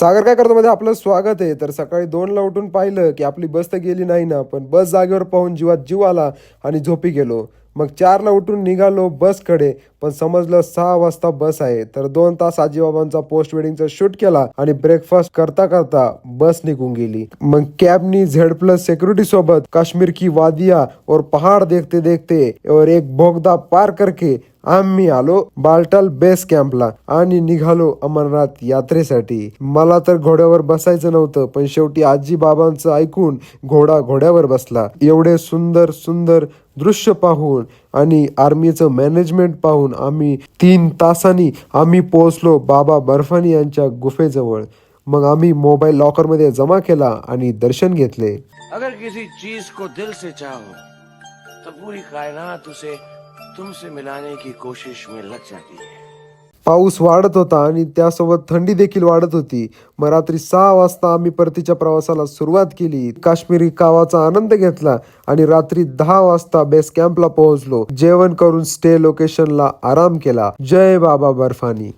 सागर काय करतो मध्ये आपलं स्वागत आहे. तर सकाळी 2ला उठून पाहिलं की आपली बस तर गेली नाही ना, पण बस जागेवर पाहून जीवात जीव आला आणि झोपी गेलो. मग 4ला उठून निघालो बसकडे, पण समजलं 6 वाजता बस आहे. तर 2 तास आजीबाबांचा पोस्ट वेडिंगचा शूट केला आणि ब्रेकफास्ट करता करता बस निघून गेली. मग कॅबनी Z+ सिक्युरिटी सोबत काश्मीर की वादिया और पहाड़ देखते देखते और एक बोगदा पार करके आम्ही आलो बालटाल बेस कॅम्पला आणि निघालो अमरनाथ यात्रेसाठी. मला तर घोड्यावर बसायचं नव्हतं, पण शेवटी आजी बाबांचं ऐकून घोडा घोड्यावर बसला. एवढे सुंदर सुंदर दृश्य पाहून आणि आर्मीचं मॅनेजमेंट पाहून आम्ही 3 तासांनी आम्ही पोहोचलो बाबा बर्फानी यांच्या गुफेजवळ. मग आम्ही मोबाईल लॉकरमध्ये जमा केला आणि दर्शन घेतले. अगर किसी चीज को दिल से चाहो तो पूरी कायनात उसे तुमसे मिलाने की कोशिश में लग जाती है. पाऊस वाढत होता आणि त्यासोबत थंडी देखील वाढत होती. मग रात्री 6 वाजता आम्ही परतीच्या प्रवासाला सुरुवात केली. काश्मीरी कावाचा आनंद घेतला आणि रात्री 10 वाजता बेस कॅम्पला पोहोचलो. जेवण करून स्टे लोकेशनला आराम केला. जय बाबा बर्फानी.